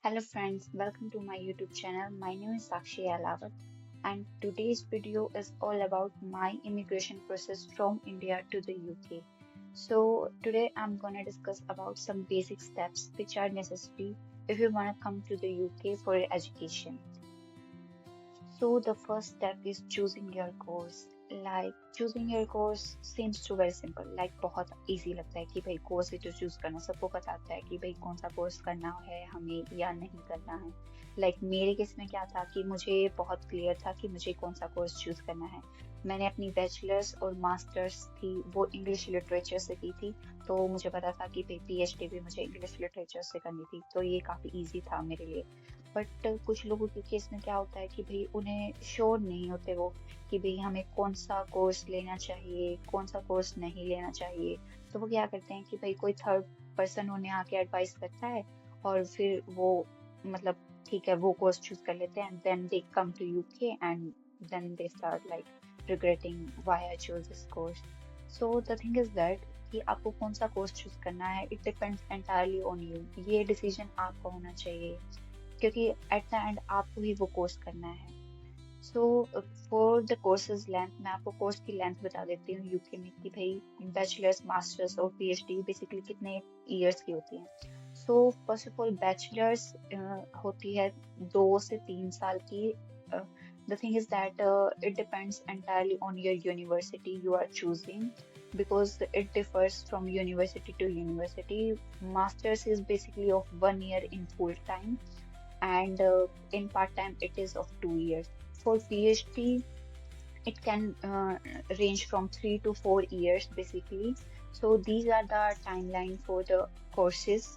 Hello friends, welcome to my YouTube channel. My name is Sakshi Alawat and today's video is all about my immigration process from India to the UK. So today I'm gonna discuss about some basic steps which are necessary if you wanna come to the UK for your education. So the first step is choosing your course. Like choosing your course seems to very simple. Like बहुत easy लगता है कि भाई course ही तो choose करना सबको पता होता है कि भाई कौन सा कोर्स करना है हमें या नहीं करना है. मेरे केस में क्या था कि मुझे बहुत क्लियर था कि मुझे कौन सा कोर्स चूज करना है. मैंने अपनी बैचलर्स और मास्टर्स थी वो इंग्लिश लिटरेचर से की थी. तो मुझे पता था कि भाई पीएचडी भी मुझे इंग्लिश लिटरेचर से करनी थी तो ये काफ़ी इजी था मेरे लिए. बट कुछ लोगों के केस में क्या होता है कि भाई उन्हें श्योर नहीं होते वो कि भाई हमें कौन सा कोर्स लेना चाहिए कौन सा कोर्स नहीं लेना चाहिए. तो वो क्या करते हैं कि भाई कोई थर्ड पर्सन उन्हें आके एडवाइस करता है और फिर वो मतलब ठीक है वो कोर्स चूज कर लेते हैं. Then they come to UK and then they start like regretting why I chose this course. So the thing is that कि आपको कौन सा कोर्स चूज करना है it depends entirely on you. ये डिसीजन आपका होना चाहिए क्योंकि एट द एंड आपको ही वो कोर्स करना है. So for the courses length मैं आपको कोर्स की लेंथ बता देती हूँ यूके में कि भाई बैचलर्स मास्टर्स और पीएचडी बेसिकली कितने ईयर्स की होती हैं. So first of all bachelors होती है 2 से 3 साल की. The thing is that it depends entirely on your university you are choosing because it differs from university to university. Masters is basically of 1 year in full time and in part-time it is of 2 years. For PhD, it can range from 3 to 4 years basically. So these are the timeline for the courses.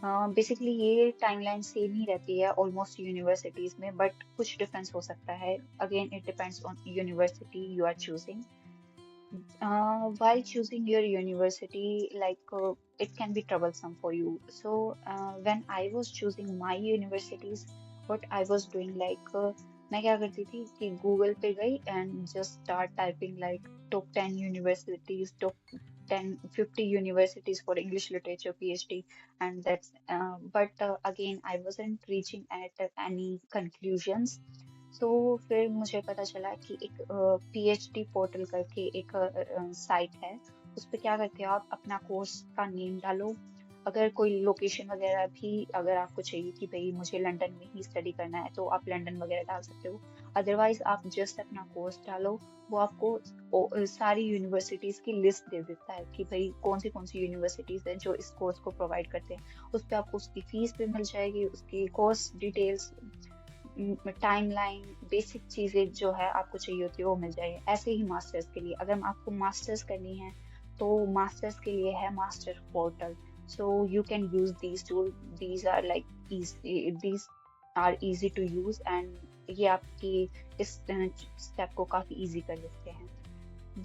Basically ये timeline same ही रहती है almost universities में but कुछ difference हो सकता है. Again it depends on university you are choosing. While choosing your university, it can be troublesome for you. So, when I was choosing my universities, what I was doing, मैं क्या करती थी कि Google पे गई and just start typing like top 10 universities, top 50 universities for English literature PhD, and that's. But again, I wasn't reaching at any conclusions. सो फिर मुझे पता चला कि एक पीएचडी पोर्टल करके एक साइट है. उस पे क्या करते हो आप अपना कोर्स का नेम डालो. अगर कोई लोकेशन वगैरह भी अगर आपको चाहिए कि भाई मुझे लंदन में ही स्टडी करना है तो आप लंदन वगैरह डाल सकते हो. अदरवाइज आप जस्ट अपना कोर्स डालो. वो आपको सारी यूनिवर्सिटीज की लिस्ट दे देता है कि भाई कौन सी यूनिवर्सिटीज हैं जो इस कोर्स को प्रोवाइड करते हैं. उस पर आपको उसकी फीस भी मिल जाएगी उसकी कोर्स डिटेल्स टाइमलाइन बेसिक चीजें जो है आपको चाहिए होती है वो मिल जाएगी. ऐसे ही मास्टर्स के लिए अगर आपको मास्टर्स करनी है तो मास्टर्स के लिए है master portal. So you can use these tool. These are like these are easy to use and ये आपकी इस स्टेप को काफी इजी कर देते हैं.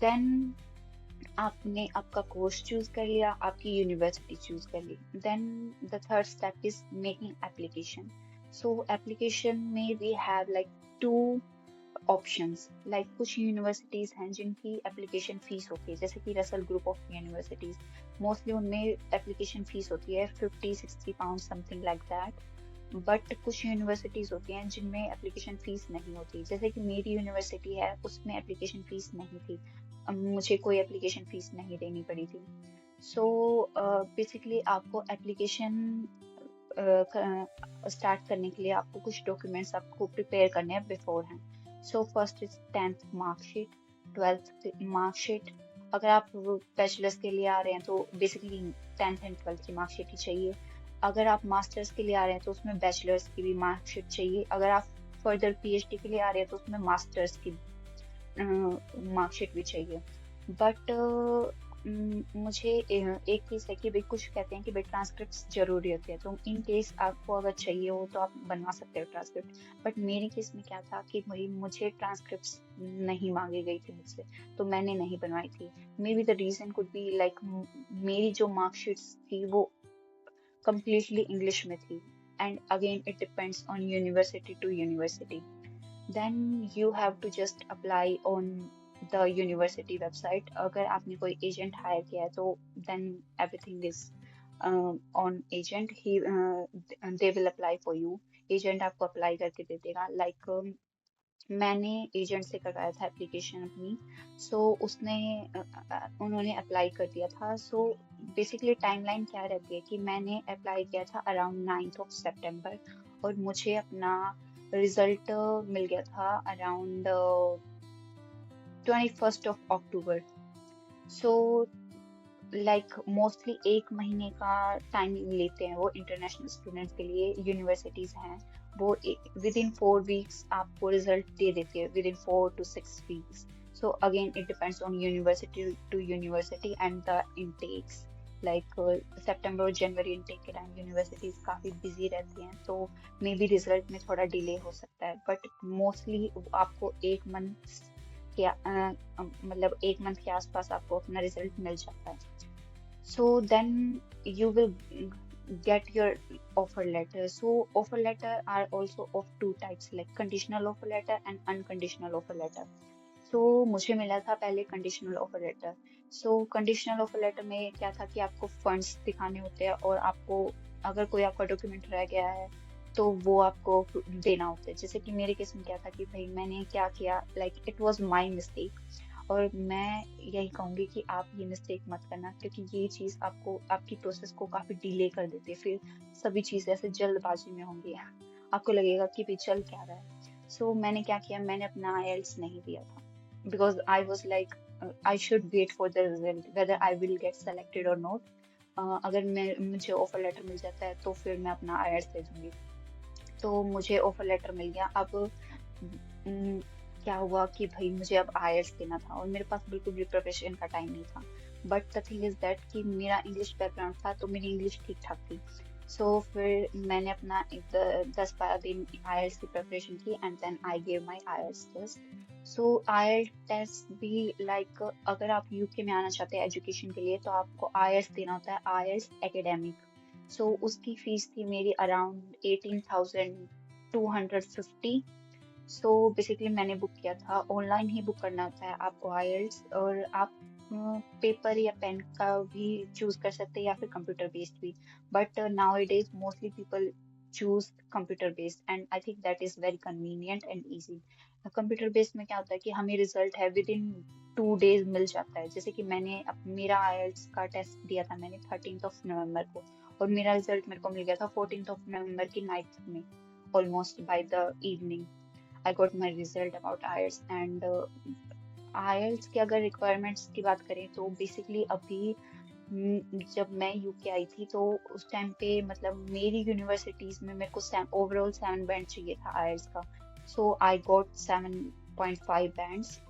देन आपने आपका कोर्स चूज कर लिया आपकी यूनिवर्सिटी चूज कर ली. Then the third step is making application. So application में we have like two options. Like कुछ यूनिवर्सिटीज हैं जिनकी एप्लीकेशन फीस होती है जैसे कि Russell group of universities. Mostly उनमें एप्लीकेशन फीस होती है 50-60 pound something like that. But कुछ यूनिवर्सिटीज होती हैं जिनमें एप्लीकेशन फीस नहीं होती. जैसे कि मेरी यूनिवर्सिटी है उसमें एप्लीकेशन फीस नहीं थी. मुझे कोई एप्लीकेशन फीस नहीं देनी पड़ी थी. सो बेसिकली आपको एप्लीकेशन स्टार्ट करने के लिए आपको कुछ डॉक्यूमेंट्स आपको प्रिपेयर करने हैं before hand. So first is 10th marksheet, 12th marksheet. अगर आप बैचलर्स के लिए आ रहे हैं तो बेसिकली 10th एंड 12th की मार्कशीट ही चाहिए. अगर आप मास्टर्स के लिए आ रहे हैं तो उसमें बैचलर्स की भी मार्कशीट चाहिए. अगर आप फर्दर पीएचडी के लिए आ रहे हैं तो उसमें मास्टर्स की मार्कशीट भी चाहिए. बट मुझे एक चीज़ है कि भाई कुछ कहते हैं कि भाई ट्रांसक्रिप्ट जरूरी होते हैं तो इन केस आपको अगर चाहिए हो तो आप बनवा सकते हो ट्रांसक्रिप्ट. बट मेरे केस में क्या था कि भाई मुझे ट्रांसक्रिप्ट नहीं मांगी गई थी मुझसे तो मैंने नहीं बनवाई थी. Maybe the reason could be like मेरी जो मार्कशीट्स थी वो completely English में थी. And again it depends on university to university. Then you have to just apply on the university website. अगर आपने कोई agent hire किया है तो then everything is on agent. They will apply for you. Agent आपको apply करके दे देगा. मैंने एजेंट से करवाया था एप्लीकेशन अपनी. सो उसने उन्होंने अप्लाई कर दिया था. सो बेसिकली टाइमलाइन क्या रहती है कि मैंने अप्लाई किया था अराउंड 9 और मुझे अपना रिजल्ट मिल गया था अराउंड 21 सो मोस्टली 1 महीने का टाइमिंग लेते हैं वो इंटरनेशनल स्टूडेंट्स के लिए. यूनिवर्सिटीज हैं वो विद इन 4 वीक्स आपको रिजल्ट दे देती है, with in 4 to 6 weeks. So again it depends on university to university and the intakes. सितंबर और जनवरी इनटेक के टाइम यूनिवर्सिटीज काफ़ी बिजी रहती हैं, तो मे बी रिजल्ट में थोड़ा डिले हो सकता है. बट मोस्टली आपको 1 मंथ के 1 मंथ के आसपास आपको अपना रिजल्ट मिल जाता है. So then you will get your offer letter. So offer letter are also of two types, like conditional offer letter and unconditional offer letter. So मुझे मिला था पहले conditional offer letter. So conditional offer letter में क्या था कि आपको funds दिखाने होते हैं और आपको अगर कोई आपका डॉक्यूमेंट रह गया है तो वो आपको देना होता है. जैसे कि मेरे केस में क्या था कि भाई मैंने क्या किया, इट वाज माय मिस्टेक. और मैं यही कहूँगी कि आप ये मिस्टेक मत करना, क्योंकि ये चीज़ आपको आपकी प्रोसेस को काफ़ी डिले कर देती है. फिर सभी चीज़ ऐसे जल्दबाजी में होंगी, आपको लगेगा कि भाई चल क्या रहा है. सो मैंने क्या किया, मैंने अपना आईएलटीएस नहीं दिया था, because I was like I should wait for the result whether I will get selected और नॉट. अगर मुझे ऑफर लेटर मिल जाता है तो फिर मैं अपना आईएलटीएस दे दूंगी. तो मुझे ऑफर लेटर मिल गया. अब क्या हुआ कि भाई मुझे अब आईएलटीएस देना था और मेरे पास बिल्कुल भी प्रिपरेशन का टाइम नहीं था. But the thing is that कि मेरा इंग्लिश बैकग्राउंड था तो मेरी इंग्लिश ठीक ठाक थी. सो फिर मैंने अपना 10-12 दिन आईएलटीएस की प्रिपरेशन की and then I gave my IELTS test. So IELTS test भी अगर आप यूके में आना चाहते हैं एजुकेशन के लिए तो आपको आईएलटीएस देना होता है, आईएलटीएस एकेडमिक. सो उसकी फीस थी मेरी अराउंड 18,250. सो बेसिकली मैंने बुक किया था. ऑनलाइन ही बुक करना होता है आपको आईएलटीएस, और आप पेपर या पेन का भी चूज कर सकते हैं या फिर कंप्यूटर बेस्ड भी. But now it is mostly people choose computer based and I think that is very convenient and easy. Computer based में क्या होता है कि हमें रिजल्ट है विद इन 2 डेज मिल जाता है. जैसे कि मेरा आईएलटीएस का टेस्ट दिया था मैंने 13 नवंबर को और मेरा रिजल्ट मेरे को मिल गया था 14 नवंबर की नाइट में, almost by the evening. I got my result about IELTS and IELTS की अगर रिक्वायरमेंट्स की बात करें तो बेसिकली अभी जब मैं यूके आई थी तो उस टाइम पे मेरी यूनिवर्सिटीज में मेरे को ओवरऑल 7 बैंड चाहिए था IELTS का. So I got 7.5 bands.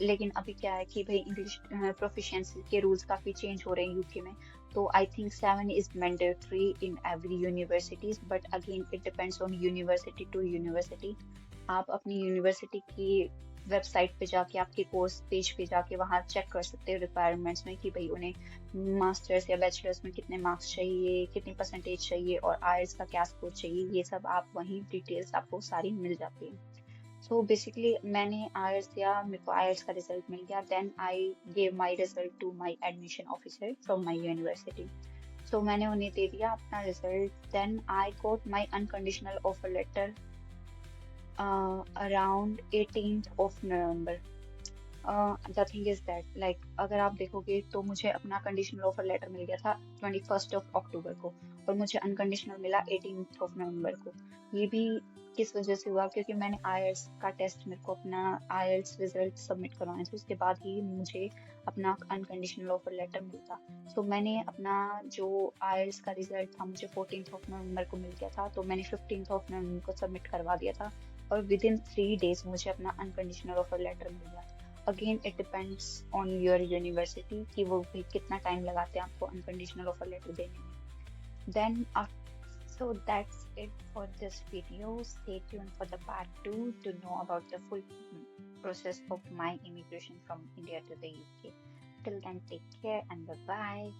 लेकिन अभी क्या है कि भाई इंग्लिश प्रोफिशिएंसी के रूल्स काफ़ी चेंज हो रहे हैं यूके में. तो I think 7 is mandatory in every universities, but again it depends on university to university. आप अपनी यूनिवर्सिटी की वेबसाइट पे जाके, आपके कोर्स पेज पे जाके वहाँ चेक कर सकते हो रिक्वायरमेंट्स में कि भाई उन्हें मास्टर्स या बैचलर्स में कितने मार्क्स चाहिए, कितनी परसेंटेज चाहिए और आईएलटीएस का क्या स्कोर चाहिए. ये सब आप वहीं डिटेल्स आपको सारी मिल जाती है. सो बेसिकली मैंने आईएलटीएस दिया, मेरे को आईएलटीएस का रिजल्ट मिल गया. Then I gave my result to my admission officer from my university. So मैंने उन्हें दे दिया अपना result. Then I got my unconditional offer letter around 18 November. The thing is that अगर आप देखोगे तो मुझे अपना कंडीशनल ऑफर लेटर मिल गया था 21 अक्टूबर को और मुझे अनकंडीशनल मिला 18 नवंबर को. ये भी किस वजह से हुआ, क्योंकि मैंने आईएलटीएस का टेस्ट, मेरे को अपना आईएलटीएस रिजल्ट सबमिट करवाए थे, उसके बाद ही मुझे अपना अनकंडीशनल ऑफर लेटर मिलता. सो मैंने अपना जो आईएलटीएस का रिजल्ट था मुझे 14 नवंबर को मिल गया था, तो मैंने 15 नवंबर को सबमिट करवा दिया था और विद इन 3 डेज मुझे अपना अनकंडीशनल ऑफर लेटर मिल गया. Again it depends on your university कि वो भी कितना टाइम लगाते हैं आपको अनकंडीशनल ऑफर लेटर देने में. Then so that's it for this video. Stay tuned for the part 2 to know about the full process of my immigration from India to the UK. Till then, take care and bye bye.